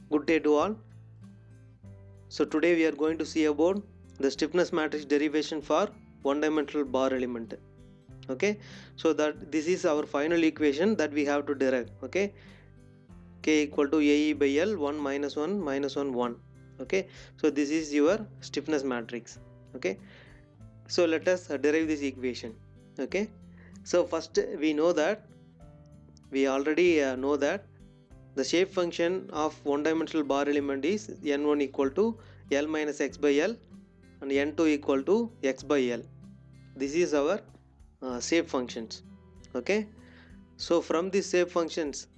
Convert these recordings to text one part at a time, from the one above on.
Good day to all. So today we are going to see about the stiffness matrix derivation for one-dimensional bar element. Okay, so that this is our final equation that we have to derive. Okay, K equal to AE by L 1 minus 1 minus 1 1. Okay, so this is your stiffness matrix. Okay, so let us derive this equation. Okay, so first we already know that the shape function of one-dimensional bar element is n1 equal to L minus x by L and n2 equal to x by L. This is our shape functions. Okay, so from these shape functions,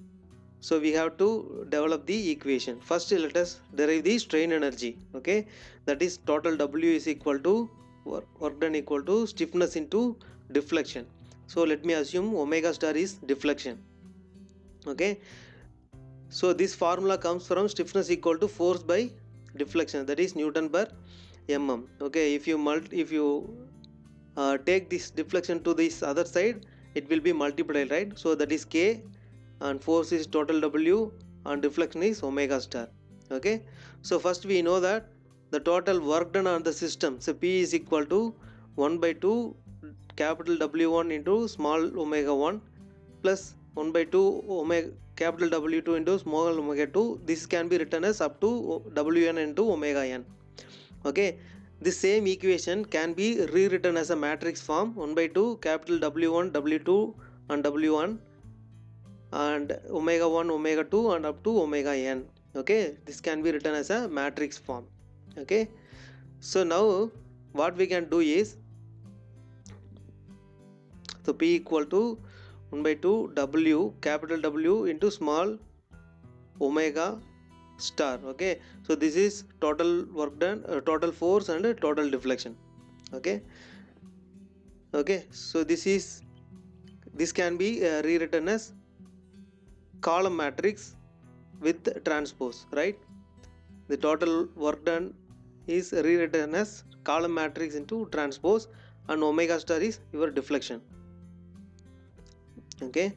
so we have to develop the equation. First let us derive the strain energy. Okay, that is total W is equal to work done equal to stiffness into deflection. So let me assume omega star is deflection. Okay, so this formula comes from stiffness equal to force by deflection, that is Newton per mm. Okay, if you take this deflection to this other side, it will be multiplied, right? So that is K, and force is total W, and deflection is omega star. Okay, so first we know that the total work done on the system, so P is equal to 1 by 2 capital W1 into small omega 1 plus 1 by 2 omega capital W2 into small omega 2. This can be written as up to Wn into omega n. Okay, this same equation can be rewritten as a matrix form 1 by 2 capital W1 W2 and W1 and omega 1 omega 2 and up to omega n. Okay, this can be written as a matrix form. Okay, so now what we can do is, so P equal to 1 by 2 W capital W into small omega star. Okay, so this is total work done, total force and total deflection. Okay, so this can be rewritten as column matrix with transpose, right? The total work done is rewritten as column matrix into transpose, and omega star is your deflection. Okay,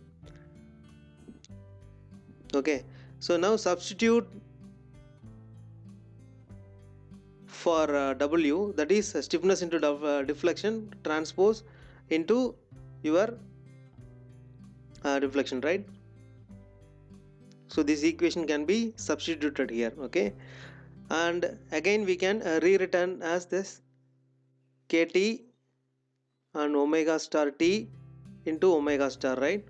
so now substitute for W, that is stiffness into deflection, transpose into your deflection, right? So this equation can be substituted here. Okay, and again we can rewritten as this KT and omega star T into omega star, right?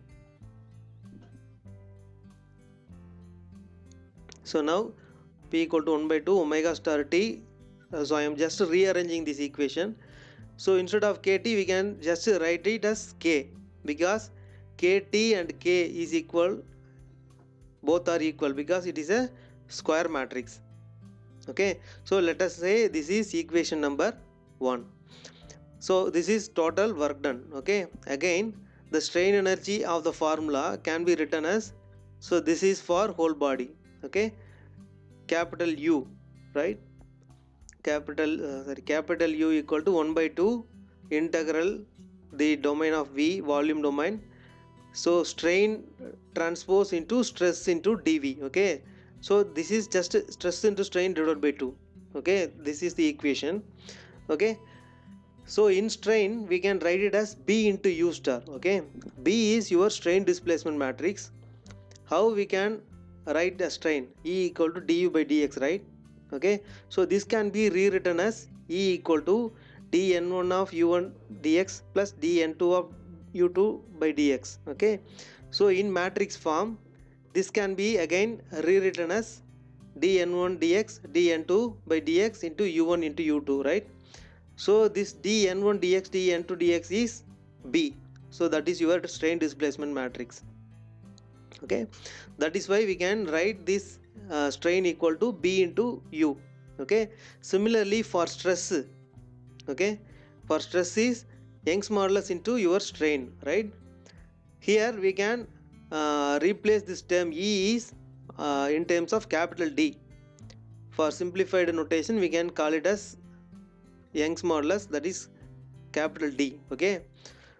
So now P equal to 1 by 2 omega star T. So I am just rearranging this equation. So instead of KT we can just write it as K, because KT and K is equal, both are equal because it is a square matrix. Okay, so let us say this is equation number 1. So this is total work done. Okay, again the strain energy of the formula can be written as, so this is for whole body. Okay, capital U, right? Capital U equal to 1 by 2 integral the domain of V, volume domain. So strain transpose into stress into dV. Okay, so this is just stress into strain divided by 2. Okay, this is the equation. Okay, so in strain we can write it as B into U star. Okay, B is your strain displacement matrix. How we can write the strain? E equal to du by dx, right? Okay, so this can be rewritten as E equal to dn1 of u1 dx plus dn2 of u2 by dx. Okay, so in matrix form this can be again rewritten as dn1 dx dn2 by dx into u1 into u2, right? So this dn1 dx dn2 dx is B, so that is your strain displacement matrix. Okay, that is why we can write this strain equal to B into U. Okay, similarly for stress, okay, for stress is Young's modulus into your strain, right? Here we can replace this term E is in terms of capital D. For simplified notation we can call it as Young's modulus, that is capital D. Okay,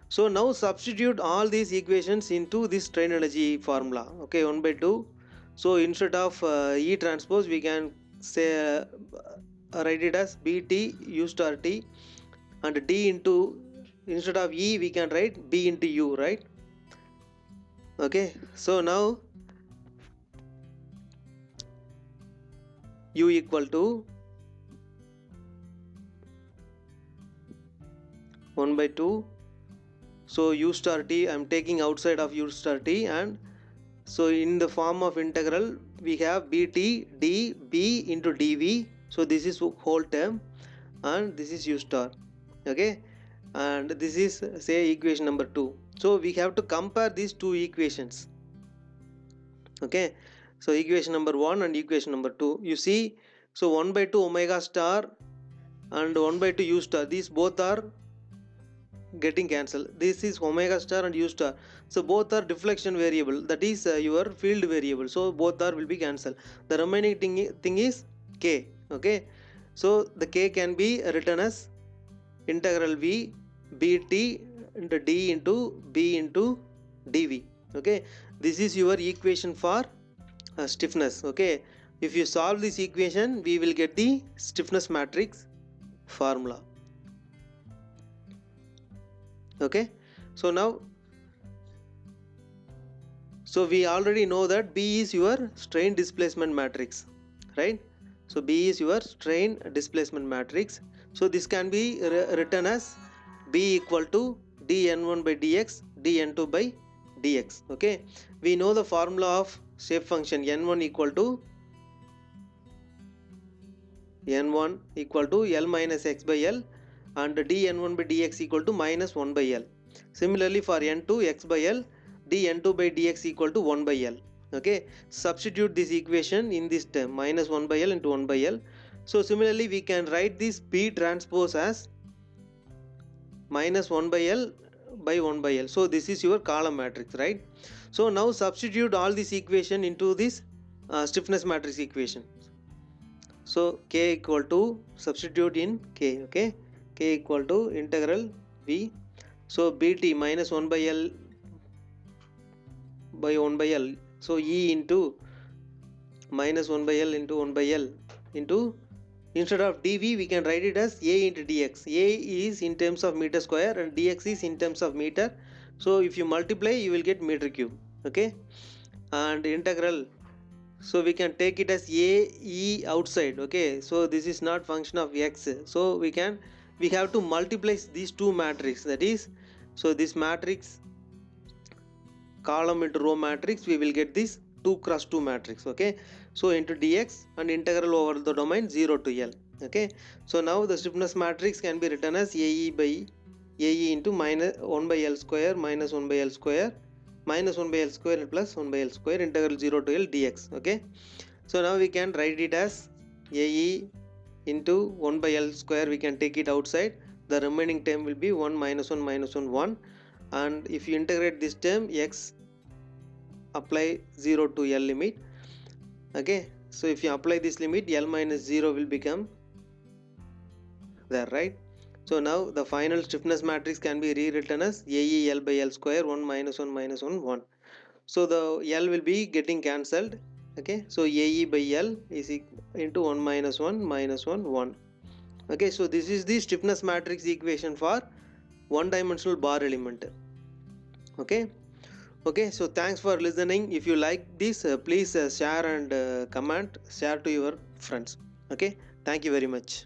so now substitute all these equations into this strain energy formula. Okay, 1 by 2 So instead of E transpose, we can say write it as BT U star T, and D into, instead of E we can write B into U, right? Okay, so now U equal to 1 by 2. So U star T, I am taking outside of U star T, and so in the form of integral we have BT dB into dV. So this is whole term, and this is U star. Okay, and this is say equation number 2. So we have to compare these two equations. Okay, so equation number 1 and equation number 2, you see, so 1 by 2 omega star and 1 by 2 U star, these both are getting cancelled. This is omega star and U star, so both are deflection variable, that is your field variable, so both are will be cancelled. The remaining thing is K. Okay, so the K can be written as integral V BT into D into B into dV. Okay, this is your equation for stiffness. Okay, if you solve this equation, we will get the stiffness matrix formula. Okay, so now, so we already know that B is your strain displacement matrix, right? So B is your strain displacement matrix. So this can be written as B equal to dN1 by dx dN2 by dx. Okay, we know the formula of shape function N1 equal to N1 equal to L minus x by L, and dN1 by dx equal to minus 1 by L. Similarly for N2, x by L, dN2 by dx equal to 1 by L. Okay, substitute this equation in this term, minus 1 by L into 1 by L. So similarly we can write this P transpose as minus 1 by L by 1 by L. So this is your column matrix, right? So now substitute all this equation into this stiffness matrix equation. So K equal to, substitute in K. Okay, K equal to integral V. So BT minus 1 by L by 1 by L. So E into minus 1 by L into 1 by L into, instead of dV we can write it as A into dx. A is in terms of meter square and dx is in terms of meter. So if you multiply, you will get meter cube. Okay, and integral, so we can take it as A E outside. Okay, so this is not function of x, so we have to multiply these two matrix, that is, so this matrix column into row matrix, we will get this 2 cross 2 matrix. Okay, so into dx and integral over the domain 0 to L. Okay, so now the stiffness matrix can be written as AE by AE into minus 1 by L square minus 1 by L square minus 1 by L square and plus 1 by L square integral 0 to L dx. Okay, so now we can write it as AE into 1 by L square, we can take it outside, the remaining term will be 1 minus 1 minus 1 1, and if you integrate this term, x apply 0 to L limit. Okay, so if you apply this limit, L minus 0 will become there, right? So now the final stiffness matrix can be rewritten as AE L by L square 1 minus 1 minus 1 1. So the L will be getting cancelled. Okay, so AE by L is into 1 minus 1 minus 1 1. Okay, so this is the stiffness matrix equation for one dimensional bar element. Okay, so thanks for listening. If you like this, please share and comment, share to your friends. Okay, thank you very much.